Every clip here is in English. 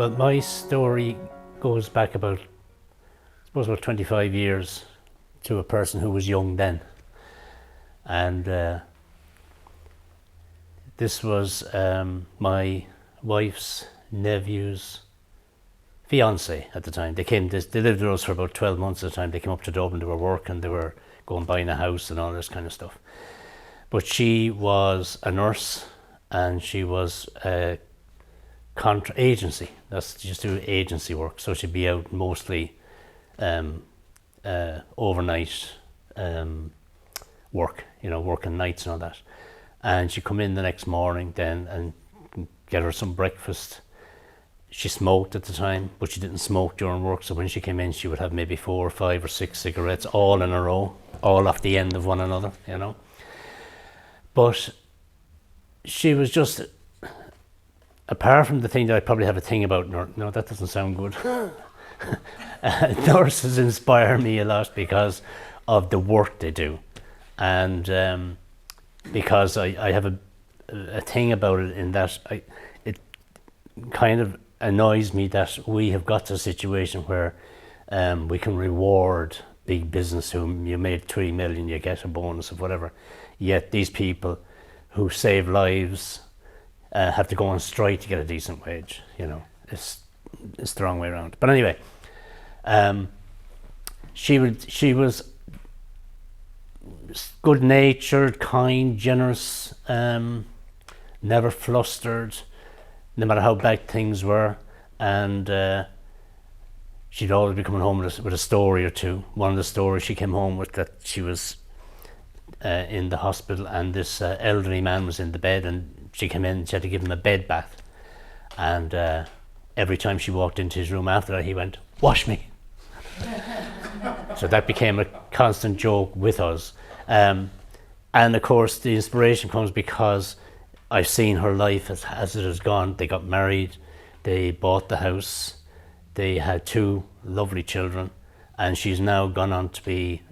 Well, my story goes back about, I suppose, about 25 years to a person who was young then. And this was my wife's nephew's fiance at the time. They lived with us for about 12 months at the time. They came up to Dublin, they were working, they were going buying a house and all this kind of stuff. But she was a nurse and she was a agency. That's just do agency work. So she'd be out mostly overnight work, working nights and all that. And she'd come in the next morning then and get her some breakfast. She smoked at the time, but she didn't smoke during work. So when she came in, she would have maybe 4 or 5 or 6 cigarettes all in a row, all off the end of one another, But she was just, apart from the thing that I probably have a thing about, no, that doesn't sound good. Nurses inspire me a lot because of the work they do. And because I have a thing about it in that it kind of annoys me that we have got to a situation where we can reward big business whom you made 3 million, you get a bonus of whatever. Yet these people who save lives have to go on strike to get a decent wage. It's the wrong way around. But anyway, she was good-natured, kind, generous, never flustered, no matter how bad things were, and she'd always be coming home with a story or two. One of the stories she came home with, that she was in the hospital and this elderly man was in the bed, and she came in, she had to give him a bed bath, and every time she walked into his room after that, he went, "Wash me." So that became a constant joke with us. And of course the inspiration comes because I've seen her life as it has gone. They got married, they bought the house, they had 2 lovely children, and she's now gone on to be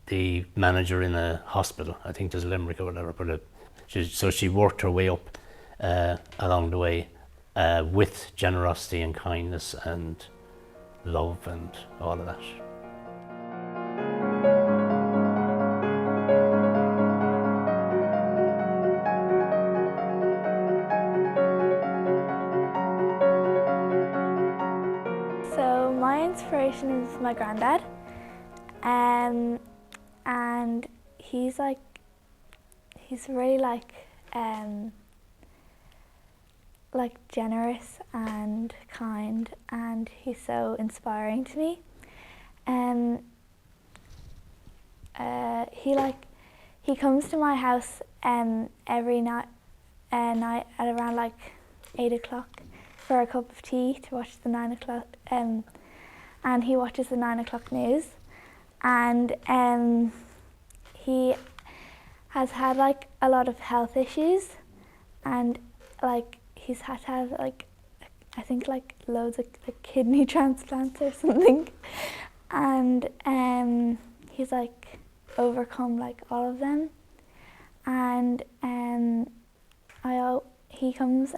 the manager in a hospital. I think there's Limerick or whatever, but so she worked her way up along the way with generosity and kindness and love and all of that. So my inspiration is my granddad, and he's really generous and kind, and he's so inspiring to me. He comes to my house every night at around 8 o'clock for a cup of tea to watch the 9 o'clock, and he watches the 9 o'clock news, and he has had a lot of health issues, and he's had to have I think loads of kidney transplants or something, and he's overcome all of them, and he comes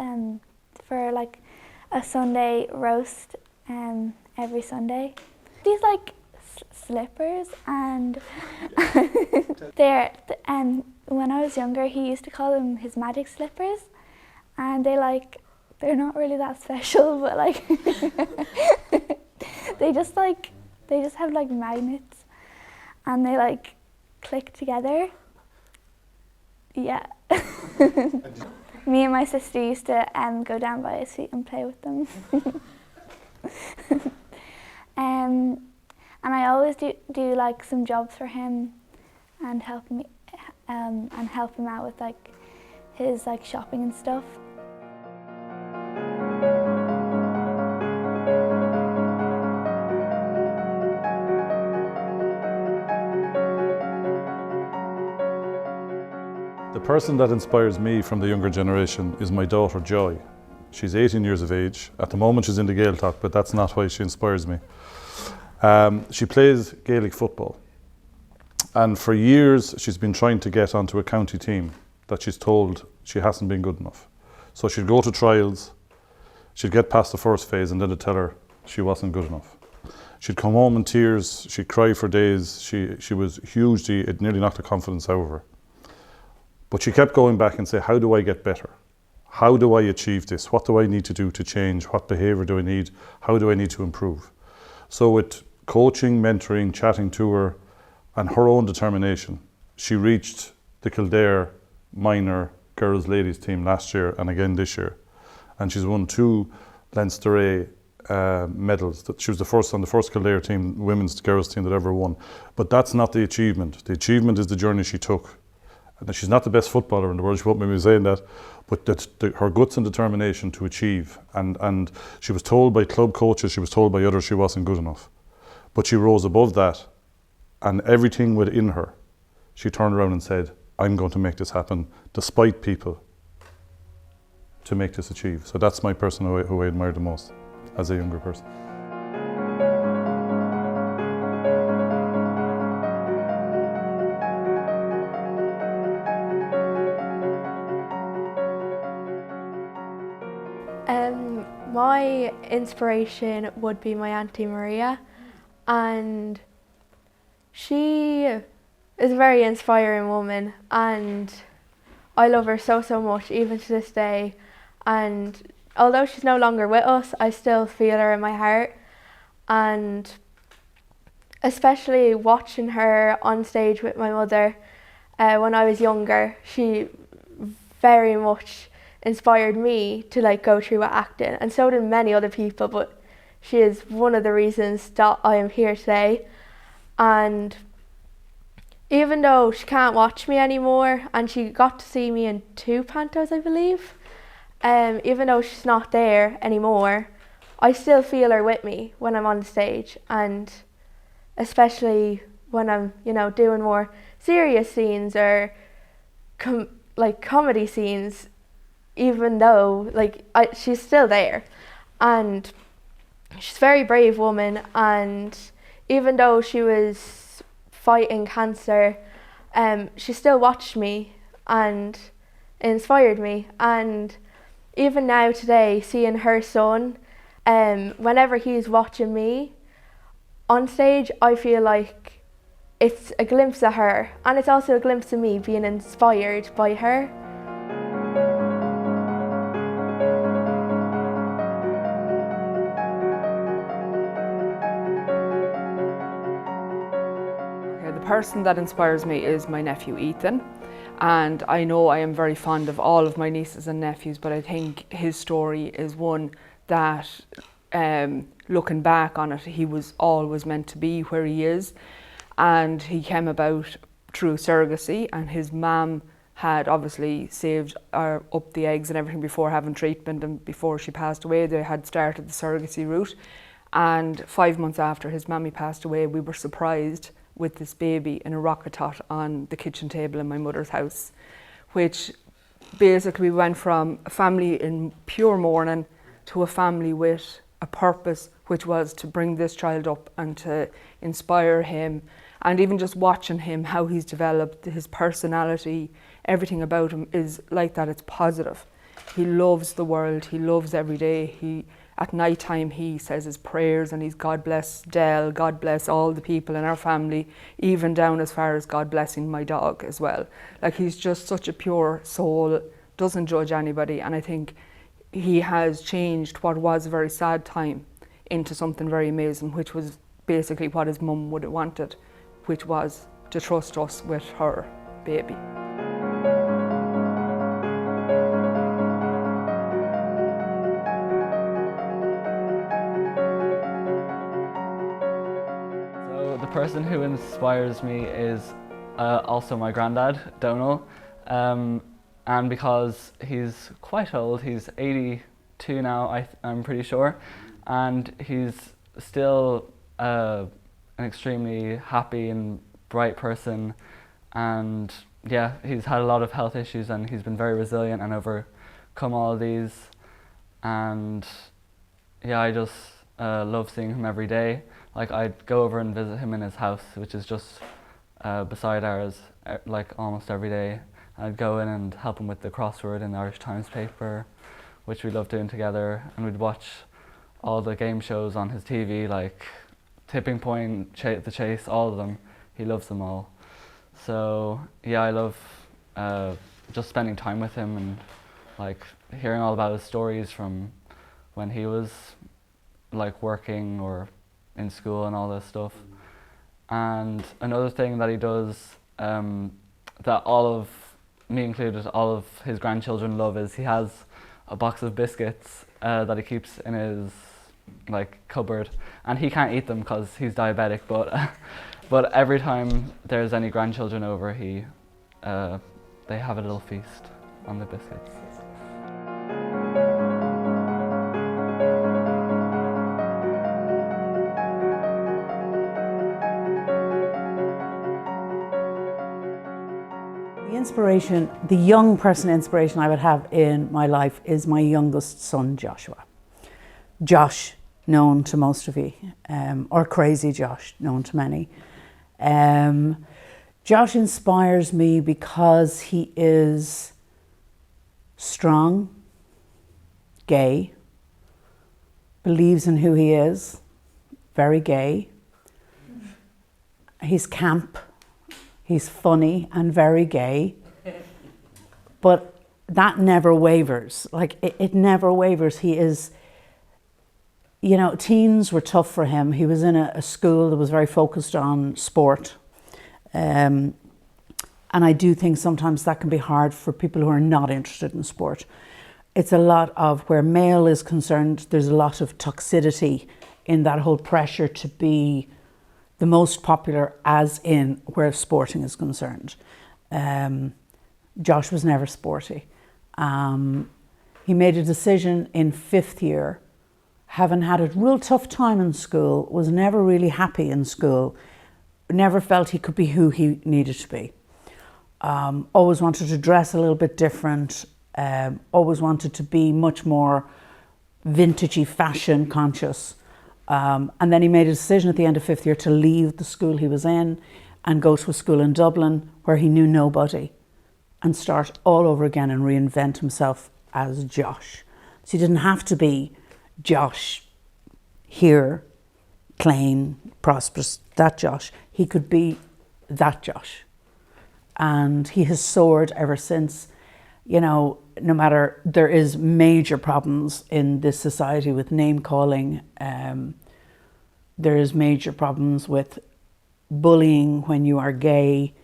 for a Sunday roast every Sunday. These slippers, and when I was younger he used to call them his magic slippers, and they're not really that special, but they just have magnets, and they click together. Yeah. Me and my sister used to go down by his feet and play with them. And I always do some jobs for him and help him out with his shopping and stuff. The person that inspires me from the younger generation is my daughter Joy. She's 18 years of age. At the moment she's in the Gaeltacht, but that's not why she inspires me. She plays Gaelic football, and for years she's been trying to get onto a county team that she's told she hasn't been good enough. So she'd go to trials, She'd get past the first phase and then they'd tell her she wasn't good enough. She'd come home in tears, she'd cry for days, she was hugely, it nearly knocked the confidence out of her. But she kept going back and say, how do I get better? How do I achieve this? What do I need to do to change? What behaviour do I need? How do I need to improve? So with coaching, mentoring, chatting to her, and her own determination, she reached the Kildare minor girls ladies team last year and again this year. And she's won 2 Lasair medals. She was the first on the first Kildare team, women's girls team that ever won. But that's not the achievement. The achievement is the journey she took. And she's not the best footballer in the world, she won't be saying that, but her guts and determination to achieve. And she was told by club coaches, she was told by others she wasn't good enough. But she rose above that, and everything within her, she turned around and said, I'm going to make this happen, despite people, to make this achieve. So that's my person who I admire the most as a younger person. My inspiration would be my Auntie Maria, and she is a very inspiring woman, and I love her so much, even to this day. And although she's no longer with us, I still feel her in my heart, and especially watching her on stage with my mother when I was younger, she very much inspired me to go through acting, and so did many other people, but she is one of the reasons that I am here today. And even though she can't watch me anymore, and she got to see me in 2 pantos, I believe, even though she's not there anymore, I still feel her with me when I'm on stage, and especially when I'm doing more serious scenes or comedy scenes. Even though she's still there, and she's a very brave woman, and even though she was fighting cancer, she still watched me and inspired me. And even now today, seeing her son, whenever he's watching me on stage, I feel like it's a glimpse of her, and it's also a glimpse of me being inspired by her. The person that inspires me is my nephew Ethan, and I know I am very fond of all of my nieces and nephews, but I think his story is one that, looking back on it, he was always meant to be where he is, and he came about through surrogacy, and his mum had obviously saved up the eggs and everything before having treatment, and before she passed away they had started the surrogacy route, and 5 months after his mammy passed away, we were surprised with this baby in a rocket tot on the kitchen table in my mother's house, which basically we went from a family in pure mourning to a family with a purpose, which was to bring this child up and to inspire him. And even just watching him, how he's developed, his personality, everything about him is like that, it's positive. He loves the world, he loves every day. At night time he says his prayers, and he's God bless Dell, God bless all the people in our family, even down as far as God blessing my dog as well. He's just such a pure soul, doesn't judge anybody, and I think he has changed what was a very sad time into something very amazing, which was basically what his mum would have wanted, which was to trust us with her baby. The person who inspires me is also my granddad, Donal, and because he's quite old, he's 82 now, I'm pretty sure, and he's still an extremely happy and bright person, and yeah, he's had a lot of health issues and he's been very resilient and overcome all of these, and yeah, I just love seeing him every day. I'd go over and visit him in his house, which is just beside ours, almost every day. I'd go in and help him with the crossword in the Irish Times paper, which we love doing together, and we'd watch all the game shows on his TV, like Tipping Point, The Chase, all of them. He loves them all. So yeah, I love just spending time with him and like hearing all about his stories from when he was like working or in school and all this stuff. And another thing that he does that all of, me included, all of his grandchildren love is he has a box of biscuits that he keeps in his like cupboard, and he can't eat them because he's diabetic, but every time there's any grandchildren over, they have a little feast on the biscuits. The young person inspiration I would have in my life is my youngest son, Joshua. Josh, known to most of you, or Crazy Josh, known to many. Josh inspires me because he is strong, gay, believes in who he is, very gay. He's camp. He's funny and very gay, but that never wavers. Like, it never wavers. He is, you know, teens were tough for him. He was in a school that was very focused on sport. And I do think sometimes that can be hard for people who are not interested in sport. It's a lot of, where male is concerned, there's a lot of toxicity in that whole pressure to be the most popular, as in where sporting is concerned. Josh was never sporty. He made a decision in 5th year, having had a real tough time in school, was never really happy in school, never felt he could be who he needed to be. Always wanted to dress a little bit different, always wanted to be much more vintagey, fashion conscious. And then he made a decision at the end of 5th year to leave the school he was in and go to a school in Dublin where he knew nobody, and start all over again and reinvent himself as Josh. So he didn't have to be Josh here, Clane, Prosperous, that Josh. He could be that Josh. And he has soared ever since. You know, no matter, there is major problems in this society with name calling. There is major problems with bullying when you are gay.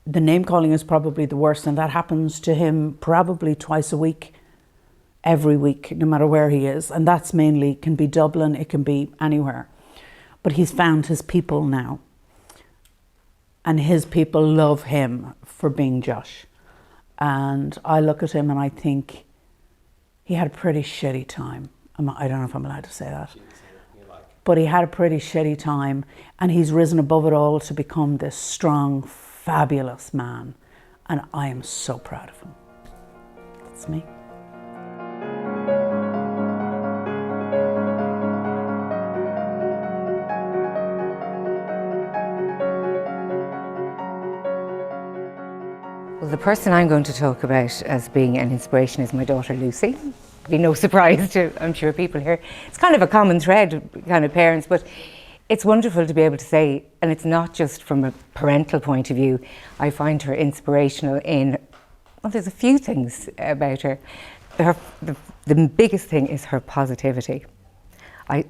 The name calling is probably the worst, and that happens to him probably twice a week, every week, no matter where he is. And that's mainly, can be Dublin, it can be anywhere. But he's found his people now. And his people love him for being Josh. And I look at him and I think he had a pretty shitty time. I don't know if I'm allowed to say that. But he had a pretty shitty time, and he's risen above it all to become this strong, fabulous man. And I am so proud of him. That's me. Well, the person I'm going to talk about as being an inspiration is my daughter Lucy. Be no surprise to, I'm sure, people here. It's kind of a common thread, kind of parents, but it's wonderful to be able to say, and it's not just from a parental point of view, I find her inspirational in, well, there's a few things about her. The biggest thing is her positivity. I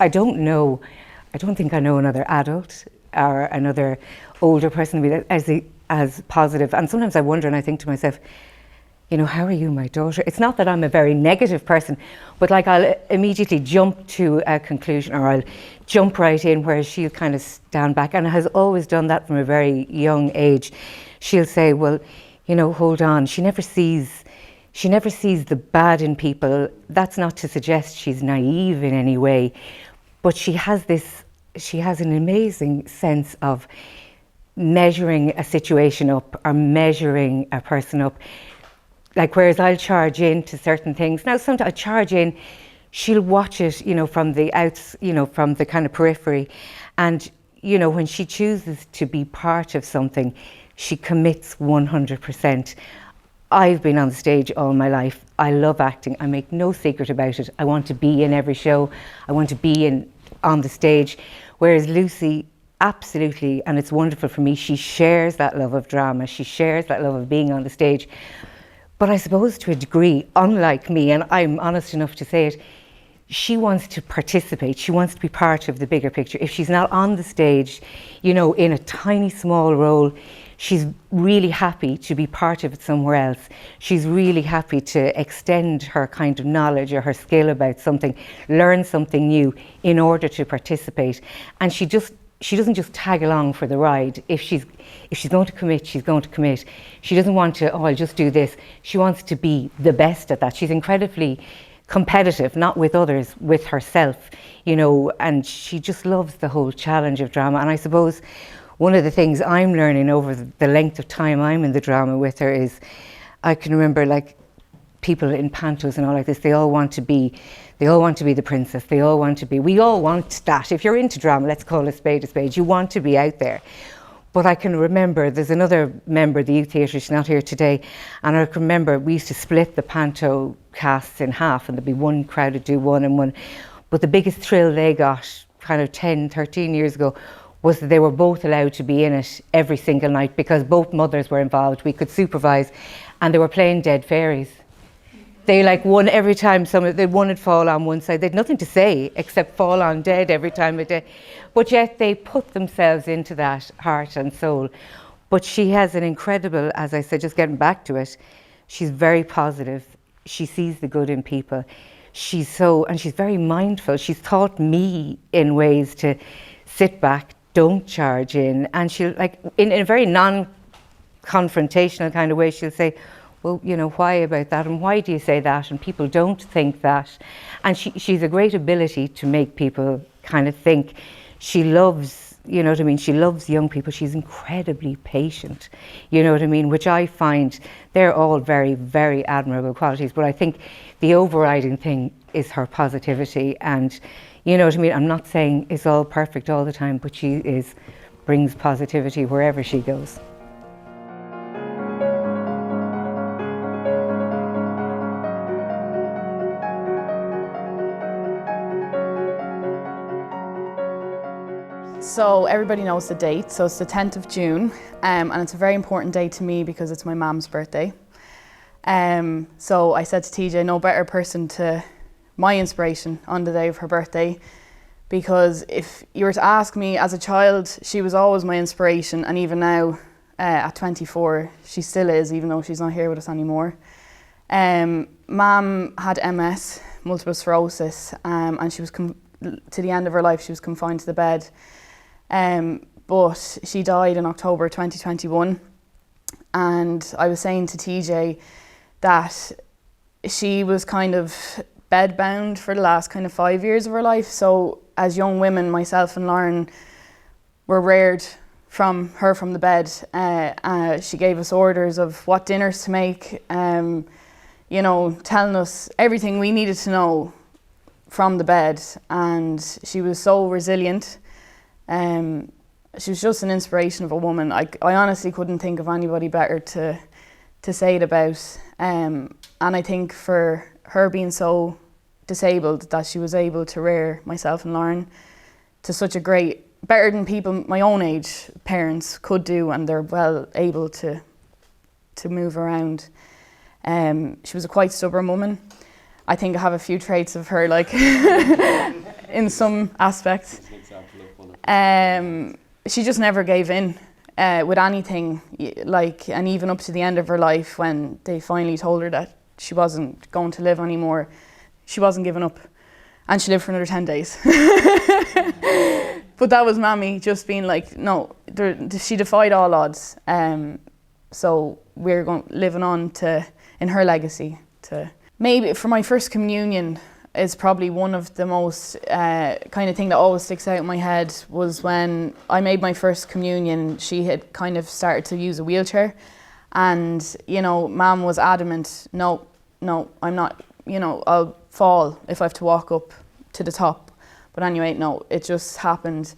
don't think I know another adult or another older person as positive. And sometimes I wonder, and I think to myself, you know, how are you, my daughter? It's not that I'm a very negative person, but like I'll immediately jump to a conclusion, or I'll jump right in where she'll kind of stand back, and has always done that from a very young age. She'll say, well, you know, hold on, she never sees the bad in people. That's not to suggest she's naive in any way, but she has an amazing sense of measuring a situation up or measuring a person up. Like, whereas I'll charge into certain things. Now, sometimes I charge in, she'll watch it, you know, from the outs, you know, from the kind of periphery. And, you know, when she chooses to be part of something, she commits 100%. I've been on the stage all my life. I love acting. I make no secret about it. I want to be in every show. I want to be on the stage. Whereas Lucy, absolutely, and it's wonderful for me, she shares that love of drama. She shares that love of being on the stage. But I suppose to a degree, unlike me, and I'm honest enough to say it, she wants to participate. She wants to be part of the bigger picture. If she's not on the stage, you know, in a tiny, small role, she's really happy to be part of it somewhere else. She's really happy to extend her kind of knowledge or her skill about something, learn something new in order to participate. And she doesn't just tag along for the ride. If she's going to commit, she's going to commit. She doesn't want to, oh, I'll just do this. She wants to be the best at that. She's incredibly competitive, not with others, with herself, you know, and she just loves the whole challenge of drama. And I suppose one of the things I'm learning over the length of time I'm in the drama with her is, I can remember like people in pantos and all like this, they all want to be the princess, we all want that. If you're into drama, let's call a spade, you want to be out there. But I can remember, there's another member of the youth theatre, she's not here today, and I can remember we used to split the panto casts in half, and there'd be one crowd would do one and one. But the biggest thrill they got kind of 10, 13 years ago was that they were both allowed to be in it every single night, because both mothers were involved, we could supervise, and they were playing dead fairies. They like won every time one would fall on one side. They'd nothing to say except fall on dead every time a day. But yet they put themselves into that heart and soul. But she has an incredible, as I said, just getting back to it, she's very positive. She sees the good in people. And she's very mindful. She's taught me in ways to sit back, don't charge in. And she'll, like, in a very non-confrontational kind of way, she'll say, well, you know, why about that? And why do you say that? And people don't think that. And she's a great ability to make people kind of think. She loves, you know what I mean? She loves young people. She's incredibly patient, you know what I mean? Which I find they're all very, very admirable qualities. But I think the overriding thing is her positivity. And, you know what I mean? I'm not saying it's all perfect all the time, but she brings positivity wherever she goes. So everybody knows the date, so it's the 10th of June, and it's a very important day to me because it's my mum's birthday. So I said to TJ, no better person to my inspiration on the day of her birthday, because if you were to ask me as a child, she was always my inspiration, and even now at 24, she still is, even though she's not here with us anymore. Mum had MS, multiple sclerosis, and she was to the end of her life, she was confined to the bed. But she died in October 2021, and I was saying to TJ that she was kind of bedbound for the last kind of 5 years of her life. So as young women, myself and Lauren were reared from the bed. She gave us orders of what dinners to make, you know, telling us everything we needed to know from the bed, and she was so resilient. She was just an inspiration of a woman. I honestly couldn't think of anybody better to say it about. And I think for her being so disabled, that she was able to rear myself and Lauren to such a great, better than people my own age, parents could do, and they're well able to move around. She was a quite stubborn woman. I think I have a few traits of her, like in some aspects. She just never gave in with anything, like, and even up to the end of her life, when they finally told her that she wasn't going to live anymore, she wasn't giving up, and she lived for another 10 days. But that was Mammy just being like, no, she defied all odds. So we're living on in her legacy. Maybe for my first communion is probably one of the most kind of thing that always sticks out in my head, was when I made my first communion. She had kind of started to use a wheelchair, and, you know, Mum was adamant, no, I'm not, you know, I'll fall if I have to walk up to the top. But anyway, no, it just happened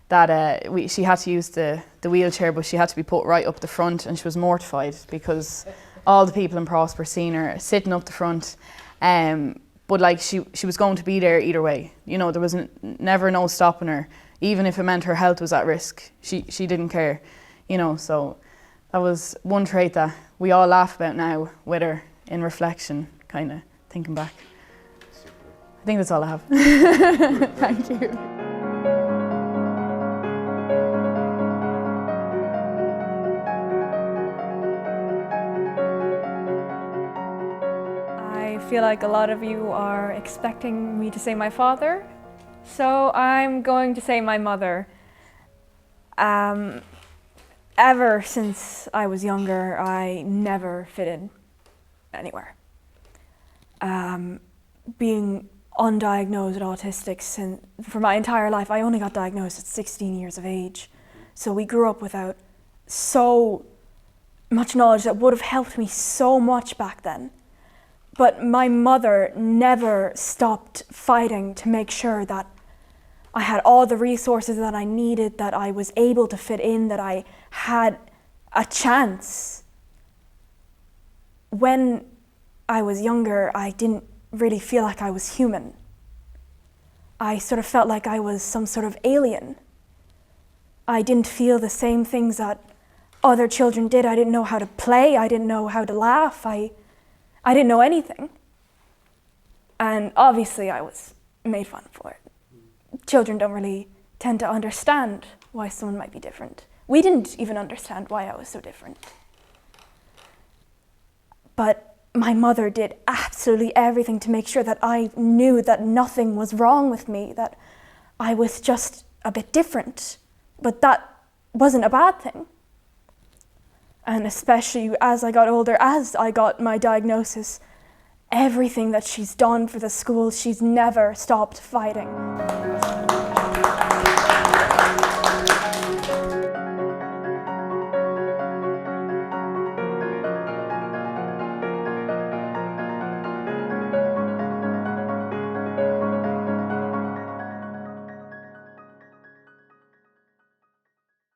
that she had to use the wheelchair, but she had to be put right up the front, and she was mortified because all the people in Prosper seen her sitting up the front. But like she was going to be there either way. You know, there was never no stopping her. Even if it meant her health was at risk, she didn't care. You know, so that was one trait that we all laugh about now with her in reflection, kind of thinking back. I think that's all I have. Thank you. I feel like a lot of you are expecting me to say my father, so I'm going to say my mother. Ever since I was younger, I never fit in anywhere. Being undiagnosed autistic for my entire life, I only got diagnosed at 16 years of age. So we grew up without so much knowledge that would have helped me so much back then. But my mother never stopped fighting to make sure that I had all the resources that I needed, that I was able to fit in, that I had a chance. When I was younger, I didn't really feel like I was human. I sort of felt like I was some sort of alien. I didn't feel the same things that other children did. I didn't know how to play. I didn't know how to laugh. I didn't know anything. And obviously I was made fun for it. Children don't really tend to understand why someone might be different. We didn't even understand why I was so different. But my mother did absolutely everything to make sure that I knew that nothing was wrong with me, that I was just a bit different. But that wasn't a bad thing. And especially as I got older, as I got my diagnosis, everything that she's done for the school, she's never stopped fighting.